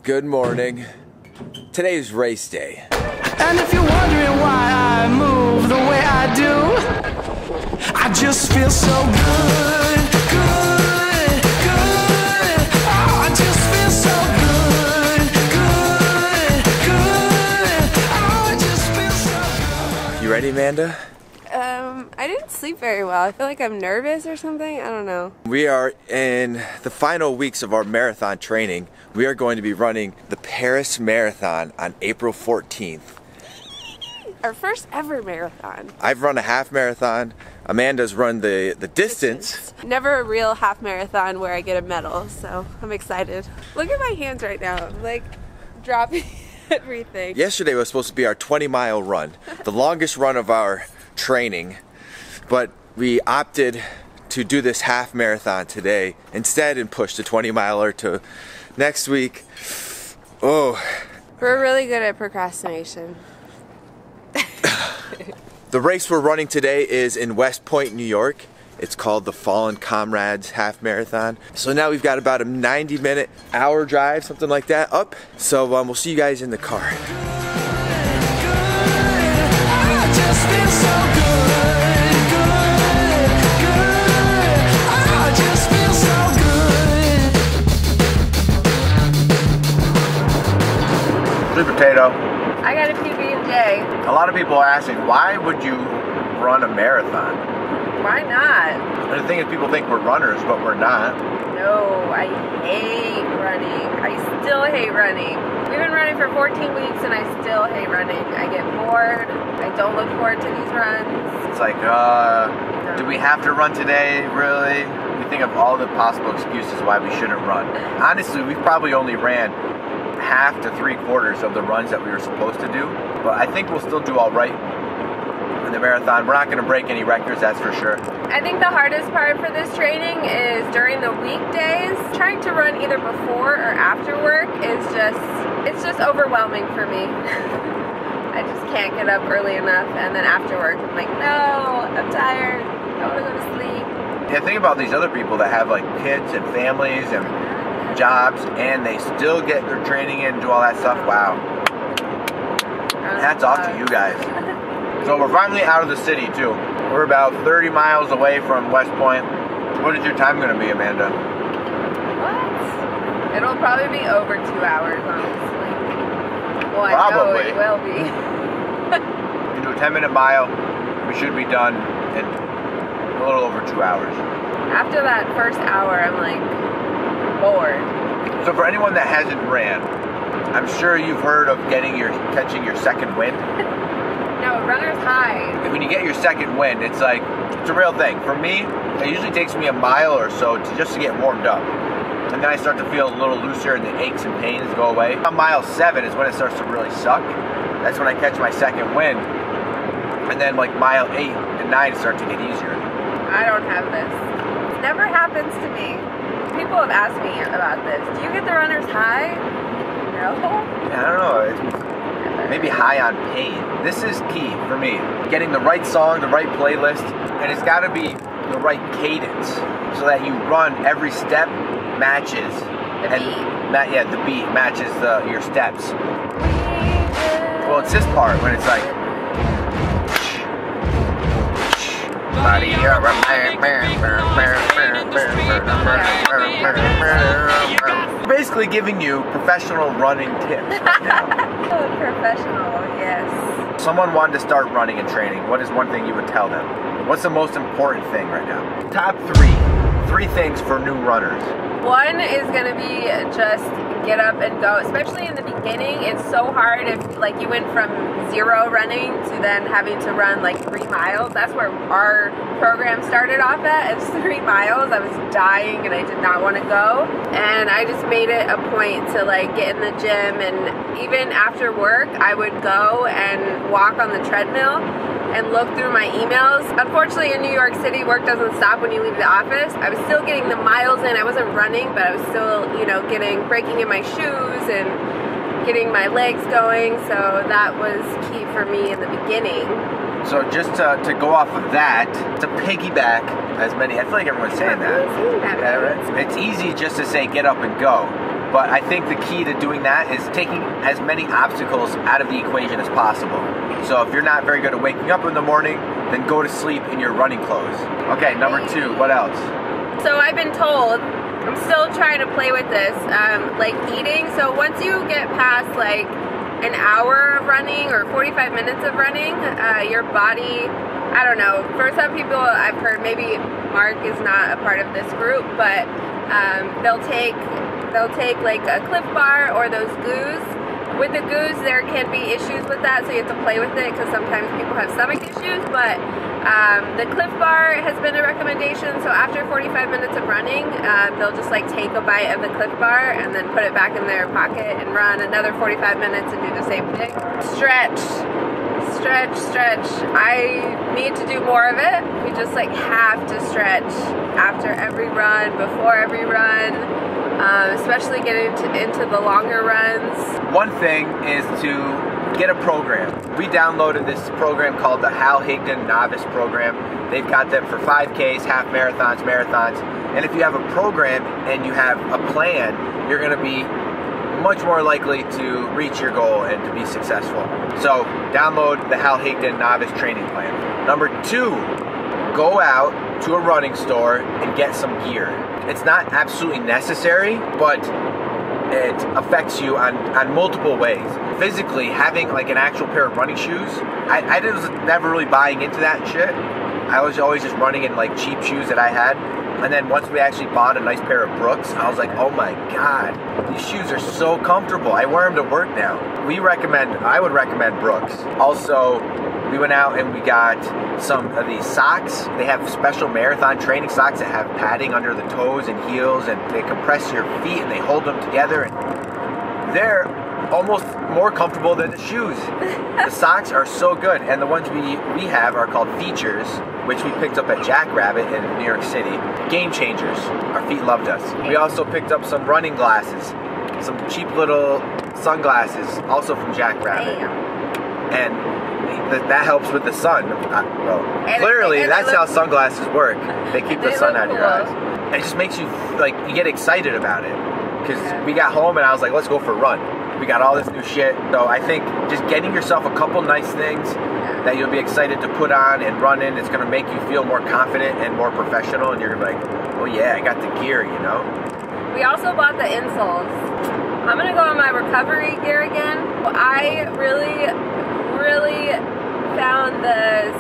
Good morning. Today's race day. And if you're wondering why I move the way I do, I just feel so good, good, good. Oh, I just feel so good, good, good. Oh, I just feel so good. You ready, Amanda? I didn't sleep very well. I feel like I'm nervous or something. I don't know. We are in the final weeks of our marathon training. We are going to be running the Paris Marathon on April 14th. Our first ever marathon. I've run a half marathon. Amanda's run the distance. Never a real half marathon where I get a medal, so I'm excited. Look at my hands right now. I'm like dropping everything. Yesterday was supposed to be our 20-mile run, the longest run of our training, but we opted to do this half marathon today instead and push the 20-miler to next week. Oh. We're really good at procrastination. The race we're running today is in West Point, New York. It's called the Fallen Comrades half marathon. So now we've got about a 90-minute, hour drive, something like that, up. So we'll see you guys in the car. Sweet potato. I got a PB&J. A lot of people are asking, why would you run a marathon? Why not? And the thing is, people think we're runners, but we're not. No, I hate running. I still hate running. We've been running for 14 weeks and I still hate running. I get bored. I don't look forward to these runs. It's like, do we have to run today, really? We think of all the possible excuses why we shouldn't run. Honestly, we've probably only ran half to 3/4 of the runs that we were supposed to do, but I think we'll still do all right in the marathon. We're not going to break any records, that's for sure. I think the hardest part for this training is during the weekdays. Trying to run either before or after work is it's just overwhelming for me. I just can't get up early enough, and then after work I'm like, no, I'm tired, I want to go to sleep. Yeah, think about these other people that have like kids and families and jobs, and they still get their training in and do all that stuff. Wow. Hats off to you guys. So we're finally out of the city too. We're about 30 miles away from West Point. What is your time going to be, Amanda? What? It'll probably be over 2 hours, honestly. Well, I Probably. know it will be. You do a 10-minute mile, we should be done in a little over 2 hours. After that first hour, I'm like bored. So for anyone that hasn't ran, I'm sure you've heard of catching your second wind. No, runner's high. And when you get your second wind, it's like, it's a real thing. For me, it usually takes me a mile or so just to get warmed up. And then I start to feel a little looser and the aches and pains go away. On mile 7 is when it starts to really suck. That's when I catch my second wind. And then like mile 8 and 9 start to get easier. I don't have this. It never happens to me. People have asked me about this. Do you get the runner's high? No. Yeah, I don't know. It's maybe high on pain. This is key for me. Getting the right song, the right playlist, and it's got to be the right cadence so that you run every step matches. The beat. The beat matches your steps. Well, it's this part when it's like. Basically giving you professional running tips right now. Oh, professional, yes. Someone wanted to start running and training. What is one thing you would tell them? What's the most important thing right now? Top 3 things for new runners. One is gonna be just get up and go, especially in the beginning. It's so hard if like you went from 0 running to then having to run like 3 miles. That's where our program started off at. It's 3 miles. I was dying and I did not want to go. And I just made it a point to like get in the gym, and even after work I would go and walk on the treadmill and look through my emails. Unfortunately in New York City, work doesn't stop when you leave the office. I was still getting the miles in. I wasn't running, but I was still, you know, breaking in my shoes and getting my legs going. So that was key for me in the beginning. So just to go off of that, to piggyback as many, I feel like everyone's saying that. Yeah, it's easy just to say get up and go. But I think the key to doing that is taking as many obstacles out of the equation as possible. So if you're not very good at waking up in the morning, then go to sleep in your running clothes. Okay, number 2, what else? So I've been told, I'm still trying to play with this, like eating. So once you get past like an hour of running or 45 minutes of running, your body, I don't know, for some people I've heard, maybe Mark is not a part of this group, but they'll take like a Cliff Bar or those goos. With the goos, there can be issues with that, so you have to play with it because sometimes people have stomach issues, but the Cliff Bar has been a recommendation. So after 45 minutes of running, they'll just like take a bite of the Cliff Bar and then put it back in their pocket and run another 45 minutes and do the same thing. Stretch. I need to do more of it. We just like have to stretch after every run, before every run, especially getting into the longer runs. One thing is to get a program. We downloaded this program called the Higdon Novice program. They've got them for 5Ks, half marathons, marathons. And if you have a program and you have a plan, you're going to be much more likely to reach your goal and to be successful. So download the Higdon Novice Training Plan. Number 2, go out to a running store and get some gear. It's not absolutely necessary, but it affects you on multiple ways. Physically, having like an actual pair of running shoes, I was never really buying into that shit. I was always just running in like cheap shoes that I had. And then once we actually bought a nice pair of Brooks, I was like, oh my God, these shoes are so comfortable. I wear them to work now. I would recommend Brooks. Also, we went out and we got some of these socks. They have special marathon training socks that have padding under the toes and heels, and they compress your feet and they hold them together. And they're almost more comfortable than the shoes. The socks are so good, and the ones we have are called Features, which we picked up at Jackrabbit in New York City. Game changers. Our feet loved us. We also picked up some running glasses, some cheap little sunglasses, also from Jackrabbit. And that helps with the sun. Clearly, that's how sunglasses work. They keep the sun out of your eyes. It just makes you, like, you get excited about it. Because we got home and I was like, let's go for a run. We got all this new shit. So I think just getting yourself a couple nice things that you'll be excited to put on and run in, it's going to make you feel more confident and more professional. And you're going to be like, oh yeah, I got the gear, you know? We also bought the insoles. I'm going to go on my recovery gear again. I really found the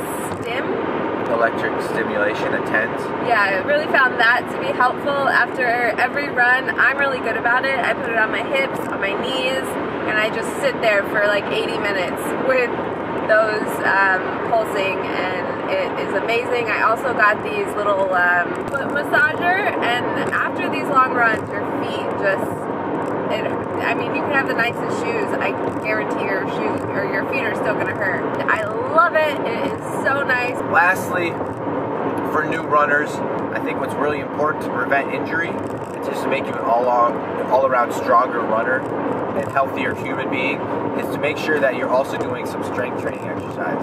electric stimulation at TENS. Yeah, I really found that to be helpful after every run. I'm really good about it. I put it on my hips, on my knees, and I just sit there for like 80 minutes with those pulsing, and it is amazing. I also got these little foot massager, and after these long runs, your feet just, I mean, you can have the nicest shoes. I guarantee your shoes or your feet are still gonna hurt. I love it. It is so nice. Lastly, for new runners, I think what's really important to prevent injury and just to make you an all-around stronger runner and healthier human being is to make sure that you're also doing some strength training exercise.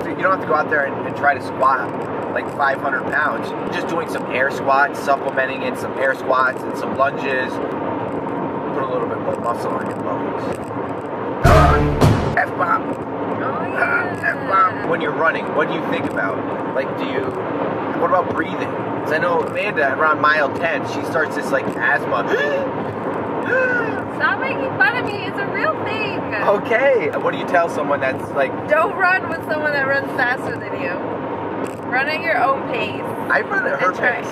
So you don't have to go out there and try to squat like 500 pounds. Just doing some air squats, supplementing in some air squats and some lunges. Put a little bit more muscle on your bones. F-bomb. Oh, yeah. F-bomb. When you're running, what do you think about? Like, what about breathing? Because I know Amanda, around mile 10, she starts this, like, asthma. Stop making fun of me. It's a real thing. Okay. What do you tell someone that's, like... Don't run with someone that runs faster than you. Run at your own pace. I run at her pace.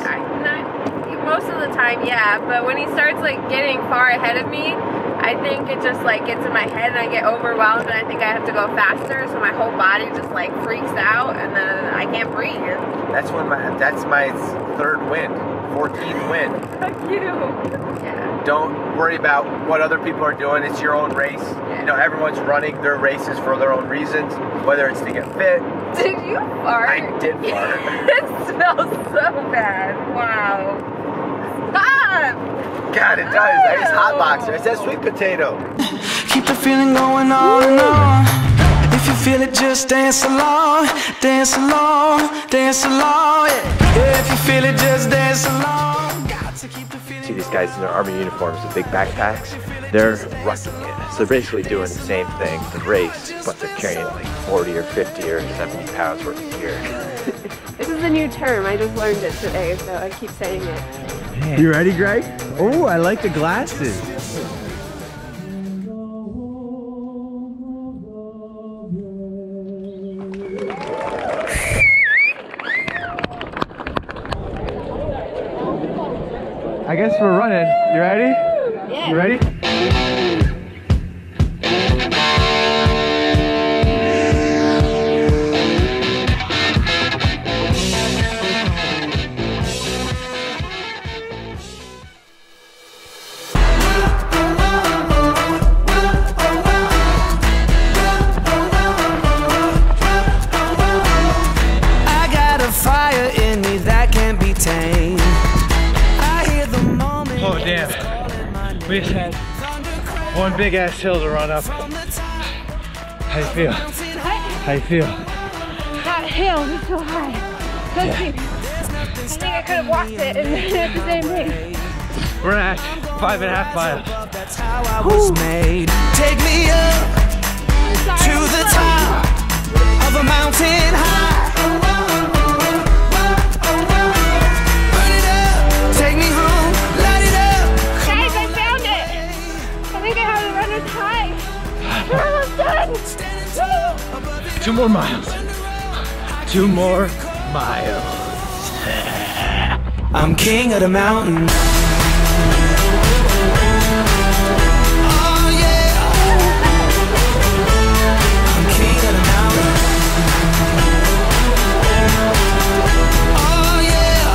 Most of the time, yeah, but when he starts like getting far ahead of me, I think it just like gets in my head and I get overwhelmed and I think I have to go faster, so my whole body just like freaks out and then I can't breathe. That's my third win, 14th win. Fuck you. Yeah. Don't worry about what other people are doing. It's your own race. Yeah. You know, everyone's running their races for their own reasons, whether it's to get fit. Did you fart? I did fart. It smells so bad. Wow. Stop! God, it does. I just hotboxer. It says sweet potato. Keep the feeling going on and on. If you feel it, just dance along, dance along, dance along. Yeah. If you feel it, just dance along. Got to keep the feeling. See this guys in their army uniforms with big backpacks, they're rucking it. So they're basically doing the same thing, the race, but they're carrying like 40 or 50 or 70 pounds worth of gear. This is a new term. I just learned it today, so I keep saying it. Man. You ready, Greg? Oh, I like the glasses. I guess we're running. You ready? Yeah. You ready? I got a fire in me that can't be tamed. I hear the moment. Oh damn, we just had one big ass hill to run up. How you feel? How you feel? That hill is so high. I think I could have walked it at the same pace. We're at 5.5 miles. That's how I was made. Take me up to the top of a mountain high. Burn it up, take me home, light it up. Guys, I found it. I think I have the runner's high. We're almost done. Woo! 2 more miles. 2 more miles. I'm king of the mountain. Oh yeah. I'm king of the mountain. Oh yeah.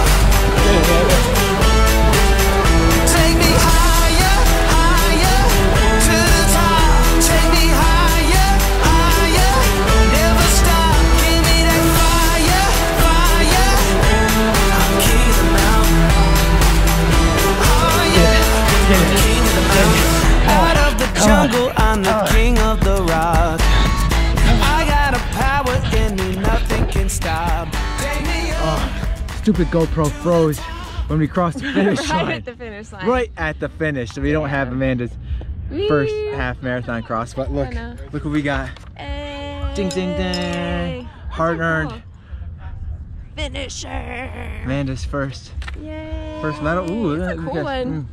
Take me higher, higher to the top. Take me higher, higher. Never stop. Give me that fire, fire. I'm king of the mountain. Oh yeah. I'm king of the mountain. Out of the jungle, I'm the king of the rock. I got a power in me, nothing can stop. Take me up. Stupid GoPro froze when we crossed the finish Right line. at the finish line. Right at the finish. So we don't have Amanda's first half marathon cross, but look, know. look what we got. Hey. Ding, ding, ding. Hard earned. Finisher. Amanda's first Yay. medal. Ooh, That's a look cool at- one.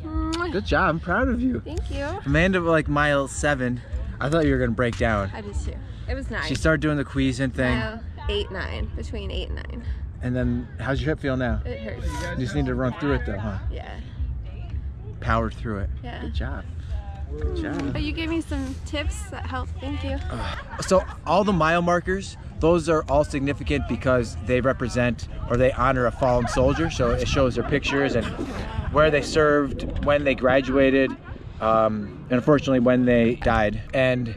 Good job. I'm proud of you. Thank you. Amanda, like mile 7. I thought you were gonna break down. I did too. It was nice. She started doing the Quiescent thing, 8, 9, between 8 and 9. and then how's your hip feel now? It hurts. You just need to run through it though, huh? Yeah. Powered through it. Yeah. Good job. Good job. But you gave me some tips that helped. Thank you. So all the mile markers, those are all significant because they represent or they honor a fallen soldier. So it shows their pictures and where they served, when they graduated, and unfortunately when they died. And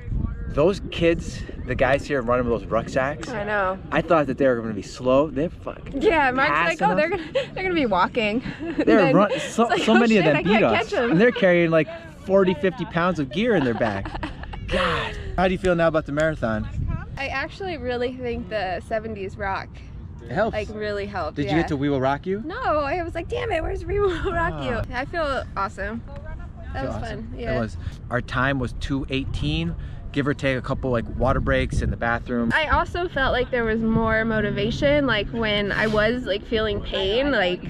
those kids, the guys here running with those rucksacks, I know. I thought that they were going to be slow. They're fucking Yeah, Mark's like, passing oh, they're us. gonna be walking. They're running. So like, many oh, of shit, them I beat can't us, catch 'em. and they're carrying like 40, 50 pounds of gear in their back. God, how do you feel now about the marathon? I actually really think the 70s rock It helps. like really helped. Did you get to We Will Rock You? No, I was like, damn it, where's We Will Rock You? I feel awesome. That was Awesome. fun. Yeah. It was. Our time was 2:18, give or take a couple like water breaks in the bathroom. I also felt like there was more motivation, like when I was like feeling pain, like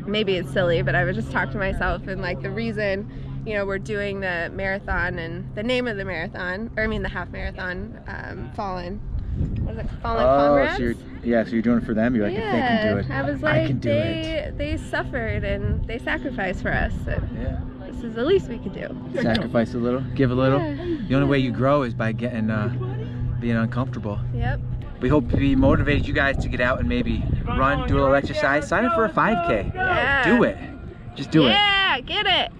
maybe it's silly, but I would just talk to myself, and like the reason, you know, we're doing the marathon and the name of the marathon, or I mean the half marathon, Fallen. What is it? Fallen Comrades? So you're doing it for them? You're like, if they can do it, I was I like, can do it. they suffered and they sacrificed for us. So Yeah. this is the least we could do. Sacrifice a little, give a little. Yeah. The only way you grow is by getting, being uncomfortable. Yep. We hope we motivated you guys to get out and maybe run, do a little exercise. Sign up for a 5K. Yeah. Do it. Just do it. Yeah, get it.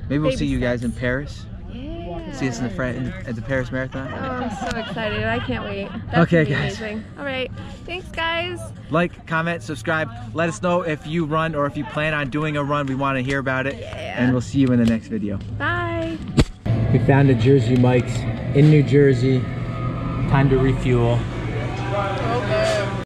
Maybe we'll Baby see you guys in steps. Paris. Yeah. See us in at the Paris Marathon. Oh, I'm so excited. I can't wait. That's Okay, gonna be guys. amazing. All right. Thanks, guys. Like, comment, subscribe. Let us know if you run or if you plan on doing a run. We want to hear about it. Yeah. And we'll see you in the next video. Bye. We found a Jersey Mike's in New Jersey. Time to refuel. Okay.